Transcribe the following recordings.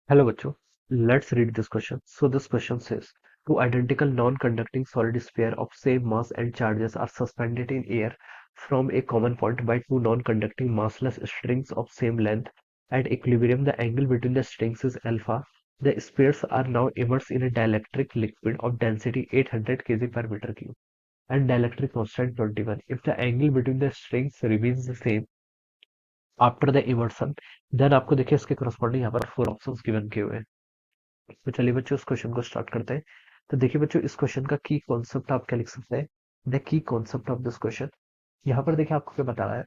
Hello, Bacho. Let's read this question. So this question says, two identical non-conducting solid sphere of same mass and charges are suspended in air from a common point by two non-conducting massless strings of same length. At equilibrium, the angle between the strings is alpha. The spheres are now immersed in a dielectric liquid of density 800 kg per meter cube and dielectric constant 21. If the angle between the strings remains the same after the immersion, then आपको देखिए इसके corresponding यहाँ पर four options given किए हुए हैं। तो चलिए बच्चों इस क्वेश्चन को स्टार्ट करते हैं। तो देखिए बच्चों इस क्वेश्चन का की कॉन्सेप्ट आप क्या लिख सकते हैं। The key concept of this question, यहाँ पर देखिए आपको क्या बता रहा है।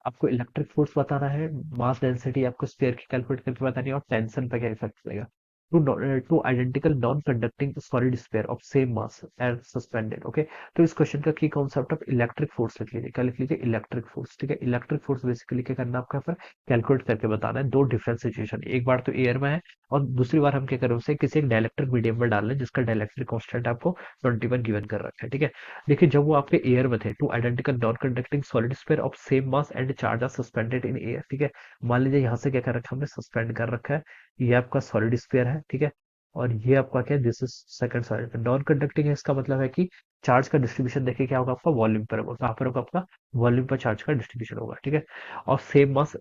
आपको इलेक्ट्रिक फोर्स बताना है, मास डेंसिटी आपको स्फीयर की कैलकुलेट करके बतानी है और टेंशन पे क्या इफेक्ट पड़ेगा। To identical non conducting solid sphere of same mass and suspended. Okay, तो इस क्वेश्चन का की कॉन्सेप्ट ऑफ इलेक्ट्रिक फोर्स लिख लीजिए। क्या लिख लीजिए? Electric force. ठीक है, इलेक्ट्रिक फोर्स बेसिकली क्या करना है आपको यहाँ पर कैलकुलेट करके बताना है। दो डिफरेंट सिचुएशन, एक बार तो एयर में है और दूसरी बार हम क्या करें उसे किसी एक डायलेक्ट्रिक मीडियम में डाल लें जिसका डायलेक्ट्रिक कांस्टेंट आपको 21 गिवन कर रखा है। ठीक है, देखिए जब वो आपके एयर में थे, two identical non conducting solid sphere of same mass and charge are suspended in air. ठीक है, मान लीजिए यहाँ से क्या कर रखा है हमने, सस्पेंड कर रखा है। ये आपका सॉलिड स्फीयर है। ठीक है, और ये आपका क्या है, this is second solid. Non conducting है, इसका मतलब है कि चार्ज का डिस्ट्रीब्यूशन देखिए क्या होगा आपका, वॉल्यूम पर होगा। कहाँ पर होगा आपका? वॉल्यूम पर चार्ज का डिस्ट्रीब्यूशन होगा। ठीक है, और सेम मास,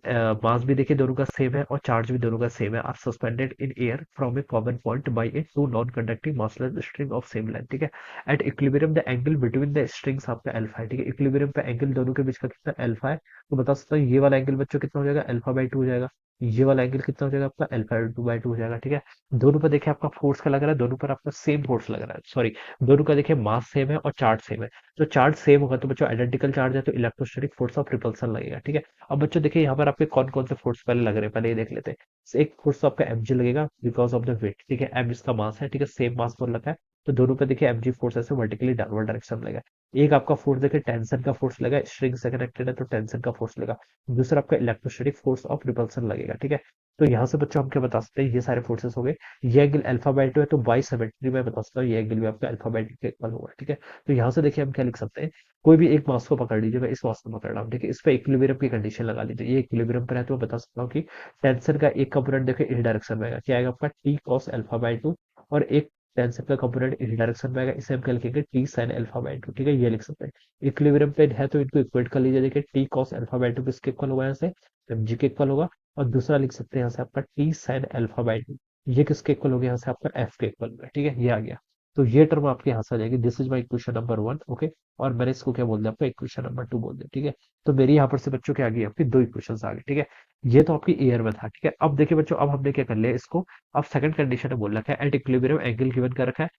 मास भी देखिए दोनों का सेम है और चार्ज भी दोनों का सेम है। Are suspended in air from a common point by a two non conducting massless string of same length. ठीक है, at equilibrium the angle between the strings आपका अल्फा है। ठीक है, इक्विलिब्रियम पे एंगल दोनों के बीच का कितना, अल्फा है। तो बता सकता हूँ ये वाला एंगल बच्चों कितना हो जाएगा, अल्फा बाई टू हो जाएगा। ये वाला एंगल कितना हो जाएगा आपका, अल्फा टू बाई टू हो जाएगा। ठीक है, दोनों पर देखिए आपका फोर्स का लग रहा है, दोनों पर आपका सेम फोर्स लग रहा है, सॉरी, दोनों का देखिए मास सेम है और चार्ज सेम है। तो चार्ज सेम होगा तो बच्चों आइडेंटिकल चार्ज है तो इलेक्ट्रोस्टैटिक फोर्स ऑफ रिपल्सन लगेगा। ठीक है, अब बच्चों देखिए यहाँ पर आपके कौन कौन से फोर्स पहले लग रहे हैं, पहले ये देख लेते हैं। एक फोर्स तो आपका mg लगेगा बिकॉज ऑफ द वेट। ठीक है, m इसका मास है। ठीक है, सेम मास पर लगा है तो दोनों पे देखिए mg फोर्स ऐसे वर्टिकली डाउनवर्ड डायरेक्शन में लगेगा। एक आपका फोर्स देखिए टेंशन का फोर्स लगा, स्ट्रिंग से कनेक्टेड है तो टेंशन का फोर्स लगा। दूसरा आपका इलेक्ट्रोस्टैटिक फोर्स ऑफ रिपल्सन लगेगा। ठीक है, तो यहाँ से बच्चों हम क्या बता सकते हैं, ये सारे फोर्सेस हो गए। ये एंगल अल्फा बाई टू है तो बाई सिमेट्री में बता सकता हूँ ये एंगल भी आपका अल्फा बाई टू के इक्वल होगा। ठीक है, तो यहाँ से देखिए हम क्या लिख सकते हैं, कोई भी एक मास को पकड़ लीजिए, मैं इस मास को पकड़ रहा हूँ। देखिए इस पे इक्विलिब्रियम की कंडीशन लगा लीजिए, ये इक्विलिब्रियम पर है तो मैं बता सकता हूँ कि टेंशन का एक कंपोनेंट देखिए इस डायरेक्शन में आएगा, क्या आएगा आपका, T cos alpha by two. और एक टेंशन का कंपोनेंट इस डायरेक्शन में आएगा, इसे हम क्या लिखेंगे, T sine alpha by two. ठीक है, ये लिख सकते हैं। इक्विलिब्रियम पे है तो इनको इक्वेट कर लीजिए। देखिए T cos alpha by to किसके इक्वल होगा, यहाँ से mg के इक्वल होगा। और दूसरा लिख सकते हैं यहाँ से आपका T sine alpha by to, ये किसके इक्वल हो गया, यहाँ से आपका एफ के इक्वल होगा। ठीक है, ये आ गया। तो ये टर्म आपके यहाँ से आ जाएगी। This is my equation number one. Okay, और मैंने इसको क्या बोल दिया आपका, इक्वेशन नंबर टू बोल दिया। ठीक है, तो मेरी यहाँ पर से बच्चों क्या आ गई, आपकी दो इक्वेशन आ गई। ठीक है, ये तो आपकी एयर में था। ठीक है, अब देखिए बच्चों, अब हमने क्या कर लिया इसको, अब सेकंड कंडीशन में बोल रखा है एट इक्विलिब्रियम एंगल गिवन कर रखा है।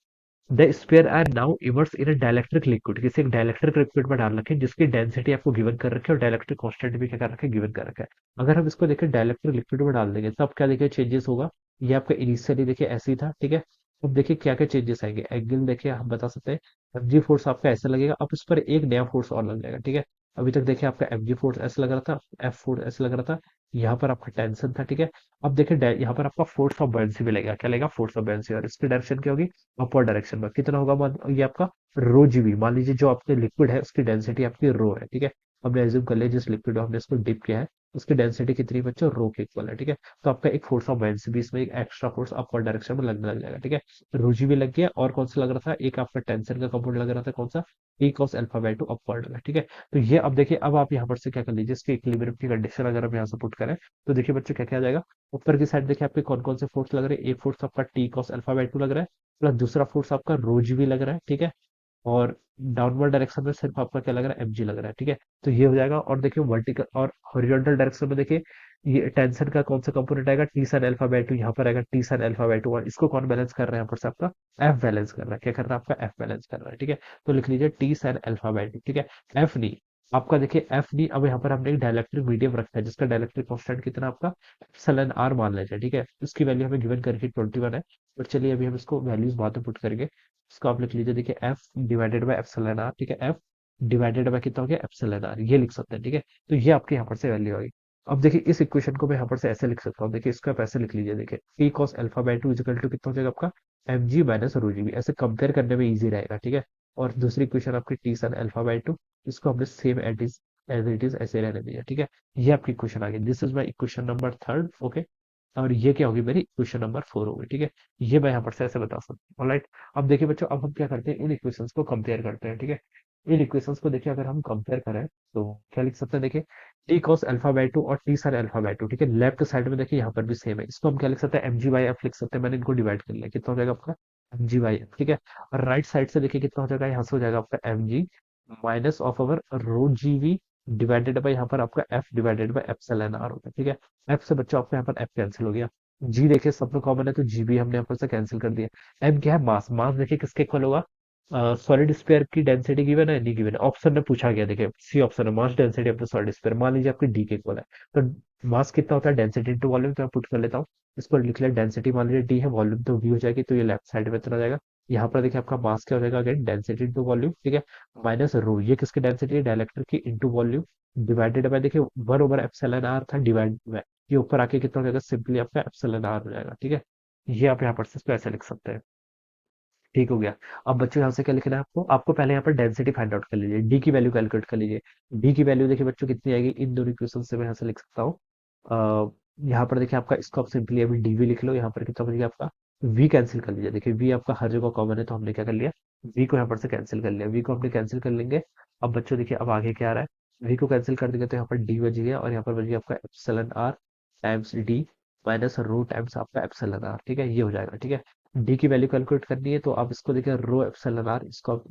The sphere are now immerse in a dielectric liquid, किसी एक डाइलेक्ट्रिक लिक्विड में डाल रखे हैं जिसकी डेंसिटी आपको गिवन कर रखी है और डाइलेक्ट्रिक कांस्टेंट भी क्या कर रखा है, गिवन कर रखा है। अगर हम इसको देखें डाइलेक्ट्रिक लिक्विड में डाल देंगे तब क्या देखिए चेंजेस होगा। ये आपका इनिशियली देखिए ऐसे ही था। ठीक है, अब देखिए क्या क्या चेंजेस आएंगे, एंगल देखिए हम बता सकते हैं, एमजी फोर्स आपका ऐसा लगेगा, अब इस पर एक नया फोर्स और लग जाएगा। ठीक है, अभी तक देखिए आपका एमजी फोर्स ऐसा लग रहा था, एफ फोर्स ऐसा लग रहा था, यहाँ पर आपका टेंशन था। ठीक है, अब देखिए यहाँ पर आपका फोर्स ऑफ बायन्सी भी लगेगा, क्या लगेगा, फोर्स ऑफ बायन्सी, और इसकी डायरेक्शन क्या होगी, अपवर्ड डायरेक्शन में। कितना होगा ये आपका रो जीबी, मान लीजिए जो आपके लिक्विड है उसकी डेंसिटी आपकी रो है। ठीक है, हमने एज्यूम कर लिया जिस लिक्विड हमने इसको डिप किया है उसकी डेंसिटी कितनी बच्चों, रो के इक्वल है। ठीक है, तो आपका एक फोर्स ऑफ बायन्सी भी इसमें एक एक्स्ट्रा फोर्स अपवर्ड डायरेक्शन में लगने लग जाएगा। ठीक है, रो जीबी लग गया, और कौन सा लग रहा था, एक आपका टेंशन का कंपोनेंट लग रहा था, कौन सा, T cos alpha by to upward में। ठीक है, तो ये अब देखिए, अब आप यहाँ पर से क्या कर लीजिए, इसके इक्विलिब्रियम की कंडीशन अगर हम यहाँ से पुट करें तो देखिए बच्चों क्या क्या आ जाएगा। ऊपर की साइड देखिए आपके कौन कौन से फोर्स लग रहे हैं, एक फोर्स आपका T cos alpha by to लग रहा है, प्लस दूसरा फोर्स आपका रो जीबी लग रहा है। ठीक है, और डाउनवर्ड डायरेक्शन में सिर्फ आपका क्या लग रहा है, एमजी लग रहा है। ठीक है, तो ये हो जाएगा। और देखिए वर्टिकल और हॉरिजॉन्टल डायरेक्शन में देखिए ये टेंशन का कौन सा कंपोनेंट आएगा, T sine alpha by to, यहाँ पर आएगा T sine alpha by two, और इसको कौन बैलेंस कर रहा है, यहाँ पर से आपका एफ बैलेंस कर रहा है। क्या कर रहा है आपका, एफ बैलेंस कर रहा है। ठीक है, तो लिख लीजिए T sine alpha by two. ठीक है, एफ नहीं, आपका देखिए एफ नहीं, अब यहाँ पर हमने एक डाइलेक्ट्रिक मीडियम रखा है जिसका डाइलेक्ट्रिक कांस्टेंट कितना आपका एप्सिलॉन आर मान लेते हैं। ठीक है, इसकी वैल्यू हमें गिवन करके 21 है। बट चलिए अभी हम इसको वैल्यूज बाद में पुट करेंगे। इसको आप लिख लीजिए, देखिए F divided by epsilon r. ठीक है, एफ डिवाइडेड बाय कितना हो गया, एप्सिलॉन आर, ये लिख सकते हैं। ठीक है, तो ये आपके यहाँ पर से वैल्यू आएगी। अब देखिए इस इक्वेशन को मैं यहाँ पर से ऐसे लिख सकता हूँ, देखिए इसको आप ऐसे लिख लीजिए, देखिए T cos alpha by two equal to कितना हो जाएगा आपका, m g minus rho g b, ऐसे कंपेयर करने में इजी रहेगा। ठीक है, और दूसरी इक्वेशन आपकी T sin alpha by two, इसको हमने सेम एज इट इज ऐसे रहने दिया। ठीक है, ये आपकी इक्वेशन आ गई। This is my equation number third. Okay, और ये क्या होगी, मेरी इक्वेशन नंबर 4 होगी, ठीक है। ये मैं यहाँ पर से ऐसे बता सकता हूँ, ऑलराइट। अब देखिए बच्चों, अब हम क्या करते हैं, इन इक्वेशंस को कंपेयर करते हैं, ठीक है। इन इक्वेशंस को देखिए अगर हम कंपेयर करें तो क्या लिख सकते हैं, देखिए T cos alpha by two और T sine alpha by two, ठीक है। लेफ्ट साइड में देखिए यहाँ पर भी सेम है, इसको हम क्या लिख सकते हैं, एम जी बाई एफ लिख सकते हैं। मैंने इनको डिवाइड कर लिया, कितना हो जाएगा आपका, एम जी बाई एफ, ठीक है। और राइट साइड से देखिए कितना हो जाएगा, यहाँ से हो जाएगा आपका m g minus of our rho g V divided by यहाँ पर आपका F divided by epsilon r होगा, ठीक है। एफ से बच्चों आपका यहाँ पर एफ कैंसिल हो गया, जी देखिए सब में कॉमन है तो जी भी हमने यहाँ पर से कैंसिल कर दिया। एम क्या है, मास। मास देखिए किसके इक्वल होगा, सॉलिड स्फीयर की डेंसिटी गिवन है, नहीं गिवन है, ऑप्शन में पूछा गया, देखिए सी ऑप्शन है, mass density of the solid sphere, मान लीजिए आपकी डी के इक्वल है। तो मास कितना होता है, डेंसिटी इनटू वॉल्यूम, तो मैं पुट कर लेता हूँ। इस पर लिख लिया डेंसिटी, मान लीजिए डी है, वॉल्यूम तो वी हो जाएगी, तो ये लेफ्ट साइड में चला जाएगा। यहाँ पर देखिए आपका मास क्या हो जाएगा, अगेन डेंसिटी इंटू वॉल्यूम, ठीक है। माइनस रो, ये किसकी डेंसिटी है, डाइलेक्ट्रिक की, इंटू वॉल्यूम, डिवाइडेड बाय देखिए 1/एप्सिलॉन आर था, डिवाइड बाय ये ऊपर आके कितना हो जाएगा, सिंपली आपका एप्सिलॉन आर हो जाएगा, ठीक है। ये आप यहाँ पर से इसको ऐसे लिख सकते हैं, ठीक हो गया। अब बच्चों यहाँ से क्या लिखना है आपको, आपको पहले यहाँ पर डेंसिटी फाइंड आउट कर लीजिए, डी की वैल्यू कैलकुलेट कर लीजिए। डी की वैल्यू देखिए बच्चों कितनी आएगी, इन दोनों इक्वेशन से मैं यहाँ से लिख सकता हूँ। यहाँ पर देखिए आपका इसको आप सिंपली अभी डीवी लिख लो, यहाँ पर कितना बचेगा आपका, वी कैंसिल कर लीजिए, देखिए वी आपका हर जगह कॉमन है, तो हमने क्या कर लिया, वी को यहाँ पर से कैंसिल कर लिया, वी को हमने कैंसिल कर लेंगे। अब बच्चों देखिए अब आगे क्या आ रहा है, वी को कैंसिल कर देंगे तो यहाँ पर डी बच गया, और यहाँ पर बच गया आपका epsilon r times d minus rho times आपका एप्सिलॉन आर, ठीक है, ये हो जाएगा, ठीक है। डी की वैल्यू कैलकुलेट करनी है, तो आप इसको देखिए रो एप्सिलॉन आर, इसको आप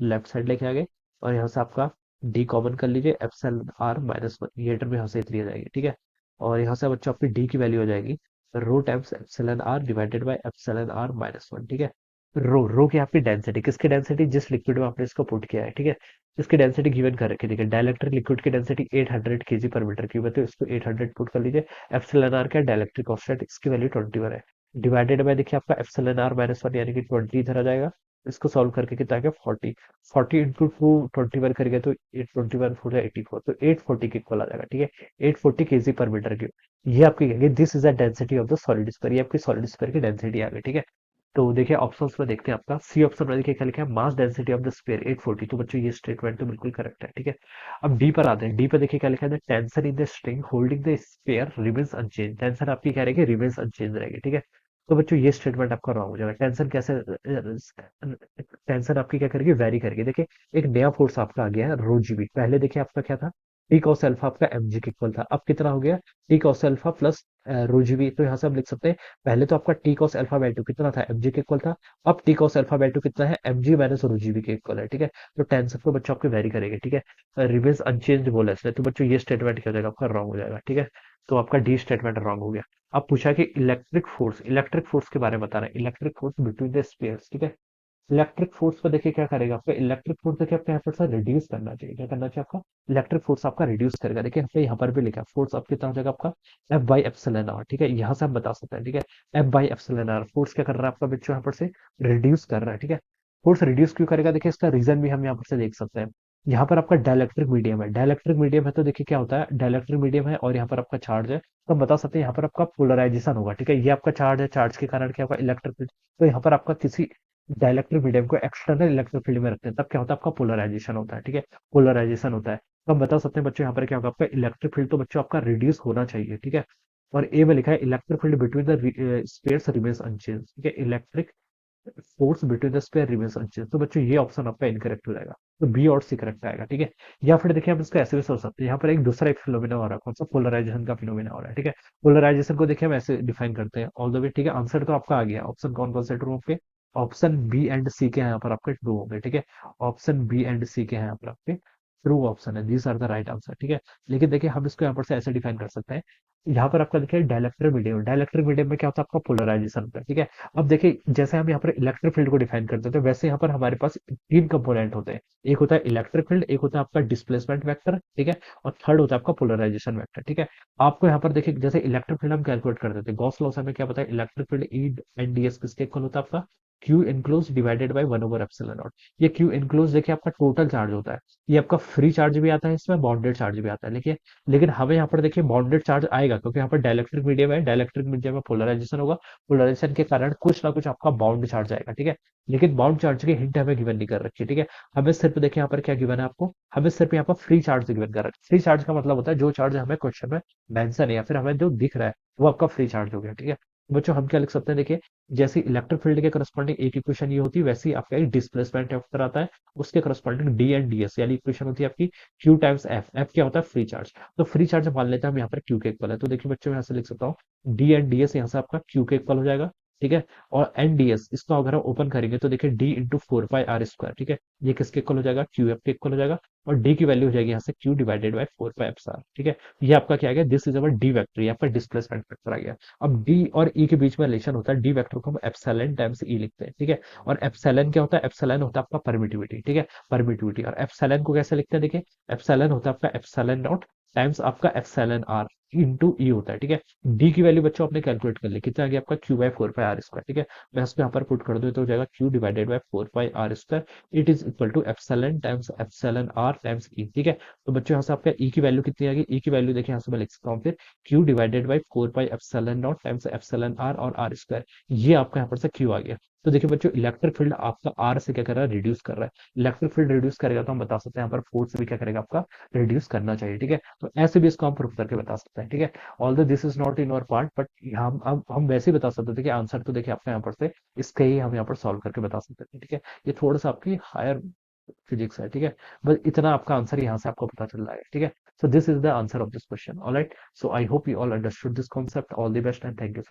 लेफ्ट साइड लेके आ गए, और यहाँ से आपका डी कॉमन कर लीजिए, एप्सिलॉन आर माइनस वन, ये टर्म यहाँ से 3 आ जाएगी, ठीक है। और यहाँ से बच्चों आपकी डी की वैल्यू हो जाएगी rho times epsilon r divided by epsilon r minus one, ठीक है। रो की आपकी डेंसिटी, किसकी डेंसिटी, जिस लिक्विड में आपने इसको पुट किया है, ठीक है। इसकी डेंसिटी गिवन कर रखी है, देखिए डाइलेक्ट्रिक लिक्विड की डेंसिटी 800 केजी पर मीटर क्यूब है, तो इसको 800 पुट कर लीजिए। एप्सिलॉन आर क्या, डाइलेक्ट्रिक कांस्टेंट, इसकी वैल्यू 21 है, डिवाइडेड बाय देखिए आपका एप्सिलॉन आर माइनस वन, यानी कि 20 इधर आ जाएगा। इसको सॉल्व करके कितना आ गया, 40। 40 इंटू टू 21 करेंगे तो 821 फोर 84, तो 840 के इक्वल आ जाएगा, ठीक है। 840 केजी पर मीटर क्यूब, ये आपकी कहेंगे this is the density of the solid sphere, ये आपकी सॉलिड स्फीयर की डेंसिटी आ गई, ठीक है। तो देखिए ऑप्शंस में देखते हैं, आपका सी ऑप्शन में देखिए क्या लिखा है, mass density of the sphere 840, तो बच्चों ये स्टेटमेंट तो बिल्कुल करेक्ट है, ठीक है। अब डी पर आते हैं, डी पर देखिए क्या लिखा है, tension in the string holding the sphere remains unchange, tension आपकी क्या रहेगी, रिमेंस अनचेंज रहेगी, ठीक है। तो बच्चों ये स्टेटमेंट आपका रॉन्ग हो जाएगा, टेंशन कैसे, टेंशन आपकी क्या करेगी, वेरी करेगी, देखिए एक नया फोर्स आपका आ गया है रो जी बी, पहले देखिए आपका क्या था, टी कॉस अल्फा आपका एम जी के इक्वल था, अब कितना हो गया, T cos alpha plus rho g b, तो यहाँ से हम लिख सकते हैं, पहले तो आपका T cos alpha by two कितना था, एम जी के इक्वल था, अब T cos alpha by two कितना है, m g minus rho g b के इक्वल है, ठीक है। तो टेंशन को बच्चों आपके वेरी करेंगे, ठीक है, रिमेन्स अनचेंज बोला इसने, तो बच्चों ये स्टेटमेंट क्या हो जाएगा, आपका रॉन्ग हो जाएगा, ठीक है। तो आपका डी स्टेटमेंट रॉन्ग हो गया। अब पूछा कि इलेक्ट्रिक फोर्स के बारे में बता रहे हैं, electric force between the spheres, ठीक है। इलेक्ट्रिक फोर्स को देखिए क्या करेगा, आपका इलेक्ट्रिक फोर्स देखिए आपका यहाँ पर सर रिड्यूस करना चाहिए, क्या करना चाहिए आपका, इलेक्ट्रिक फोर्स आपका रिड्यूस करेगा, देखिए हमने यहाँ पर भी लिखा फोर्स अब कितना हो जाएगा आपका, एफ बाई एप्सिलॉन आर, ठीक है, यहाँ से हम बता सकते हैं, ठीक है। F by epsilon r, force क्या कर रहा है आपका बच्चों, यहाँ पर से रिड्यूस कर रहा है, ठीक है। फोर्स रिड्यूस क्यों करेगा, देखिए इसका रीजन भी हम यहाँ पर से देख सकते हैं। यहाँ पर आपका डाइलेक्ट्रिक मीडियम है, डाइलेक्ट्रिक मीडियम है, तो देखिए क्या होता है, डाइलेक्ट्रिक मीडियम है और यहाँ पर आपका चार्ज है, तो हम बता सकते हैं यहाँ पर आपका पोलराइजेशन होगा, ठीक है। ये आपका चार्ज है, चार्ज के कारण क्या होगा, इलेक्ट्रिक, तो यहाँ पर आपका किसी डाइलेक्ट्रिक मीडियम को एक्सटर्नल इलेक्ट्रिक फील्ड में रखते हैं, तब क्या होता है, आपका पोलराइजेशन होता है, ठीक है। पोलराइजेशन होता है, तो हम बता सकते हैं बच्चों यहाँ पर क्या होगा, आपका इलेक्ट्रिक फील्ड तो बच्चों आपका रिड्यूस होना चाहिए, ठीक है। और ए में लिखा है electric field between the spheres remains unchange, ठीक है। Electric force between the sphere remains unchange, तो बच्चों ये ऑप्शन आपका इनकरेक्ट हो जाएगा, तो बी और सी करेक्ट आएगा, ठीक है। या फिर देखिए हम इसको ऐसे भी सोच सकते हैं, यहाँ पर एक दूसरा एक फिनोमिना हो रहा है, कौन सा, पोलराइजेशन का फिनोमिना हो रहा है, ठीक है। पोलराइजेशन को देखिए हम ऐसे डिफाइन करते हैं, ऑल द वे, ठीक है। आंसर तो आपका आ गया, ऑप्शन कौन कौन से ट्रू होंगे, ऑप्शन बी एंड सी के हैं यहाँ पर आपके ट्रू होंगे, ठीक है। ऑप्शन बी एंड सी के हैं यहाँ पर आपके ट्रू ऑप्शन है, these are the right answer, ठीक है। लेकिन देखिए हम इसको यहाँ पर से ऐसे डिफाइन कर सकते हैं, यहाँ पर आपका देखिए डायलेक्ट्रिक मीडियम में क्या होता है, आपका पोलराइजेशन होता है, ठीक है। अब देखिए जैसे हम यहाँ पर इलेक्ट्रिक फील्ड को डिफाइन करते थे, वैसे यहाँ पर हमारे पास 3 कंपोनेंट होते हैं, एक होता है इलेक्ट्रिक फील्ड, एक होता है आपका डिस्प्लेसमेंट वेक्टर, ठीक है, और थर्ड होता है आपका पोलराइजेशन वेक्टर, ठीक है। आपको यहाँ पर देखिए जैसे इलेक्ट्रिक फील्ड हम कैलकुलेट करते थे, गॉस लॉ से हमें क्या पता है, electric field E and D S किसके इक्वल होता है आपका, क्यू इनक्लोज डिवाइडेड बाय 1/एप्सिलॉन नॉट। ये क्यू इनक्लोज देखिए आपका टोटल चार्ज होता है, ये आपका फ्री चार्ज भी आता है, इसमें बॉन्डेड चार्ज भी आता है, देखिए। लेकिन हमें यहाँ पर देखिए बॉन्डेड चार्ज आएगा, क्योंकि यहाँ पर डाइलेक्ट्रिक मीडियम है, डाइलेक्ट्रिक मीडियम में पोलराइजेशन होगा, पोलराइजेशन के कारण कुछ ना कुछ आपका बाउंड चार्ज आएगा, ठीक है। लेकिन बाउंड चार्ज की हिंट हमें गिवन नहीं कर रखी, ठीक है। हमें सिर्फ देखिए यहाँ पर क्या गिवन है आपको, हमें सिर्फ यहाँ पर फ्री चार्ज गिवन कर रखा है। फ्री चार्ज का मतलब होता है जो चार्ज हमें क्वेश्चन में मेंशन है या फिर हमें जो दिख रहा है वो आपका फ्री चार्ज हो गया, ठीक है। बच्चों हम क्या लिख सकते हैं, देखिए जैसे इलेक्ट्रिक फील्ड के करस्पॉन्डिंग एक इक्वेशन ये होती है, वैसे ही आपका एक डिस्प्लेसमेंट वेक्टर आता है, उसके corresponding D and D S यानी इक्वेशन होती है आपकी क्यू टाइम्स एफ। एफ क्या होता है, फ्री चार्ज। तो फ्री चार्ज मान लेते हैं हम यहाँ पर क्यू के इक्वल है, तो देखिए बच्चों मैं यहाँ से लिख सकता हूँ डी एंड डी एस, यहाँ से आपका क्यू के इक्वल हो जाएगा, ठीक है। और एन डी एस इसको अगर हम ओपन करेंगे तो देखिए d into 4 pi r square, ठीक है। ये किसके इक्वल हो जाएगा, क्यू एफ के इक्वल हो जाएगा। और डी की वैल्यू हो जाएगी यहाँ से Q divided by 4 pi epsilon, ठीक है। ये आपका क्या आ गया, this is our D vector, ये आपका डिस्प्लेसमेंट वेक्टर आ गया। अब डी और ई के बीच में रिलेशन होता है, डी वेक्टर को हम एप्सिलॉन टाइम्स ई लिखते हैं, ठीक है। और एप्सिलॉन क्या होता है, एप्सिलॉन होता है आपका परमिटिविटी, ठीक है, परमिटिविटी। और एप्सिलॉन को कैसे लिखते हैं, देखिए एप्सिलॉन होता है आपका एप्सिलॉन नॉट टाइम्स आपका एप्सिलॉन आर इंटू ई होता है, ठीक है। डी की वैल्यू बच्चों आपने कैलकुलेट कर ली, कितना आ गया आपका q by 4 pi r square, ठीक है। मैं इसको यहाँ पर पुट कर दूं तो हो जाएगा Q divided by 4 pi r square, it is equal to epsilon times epsilon r times E, ठीक है। तो बच्चों यहाँ से आपका ई की वैल्यू कितनी आ गई, ई की वैल्यू देखिए यहाँ से मैं लिख सकता हूँ फिर q divided by 4 pi epsilon nought times epsilon r और आर स्क्वायर, ये आपका यहाँ पर से क्यू आ गया। तो देखिए बच्चों इलेक्ट्रिक फील्ड आपका आर से क्या कर रहा है, रिड्यूस कर रहा है। इलेक्ट्रिक फील्ड रिड्यूस करेगा तो हम बता सकते हैं यहाँ पर फोर्स भी क्या करेगा आपका, रिड्यूस करना चाहिए, ठीक है। तो ऐसे भी इसको हम प्रूफ करके बता सकते हैं, ठीक है। Although this is not in our part, but हम वैसे ही बता सकते थे कि आंसर तो देखिए आपका यहाँ पर से इसके ही हम यहाँ पर सॉल्व करके बता सकते थे, ठीक है। ये थोड़ा सा आपकी हायर फिजिक्स है, ठीक है। बस इतना आपका आंसर यहाँ से आपको पता चल रहा है, ठीक है। So this is the answer of this question, alright. So I hope you all understood this concept, all the best and thank you.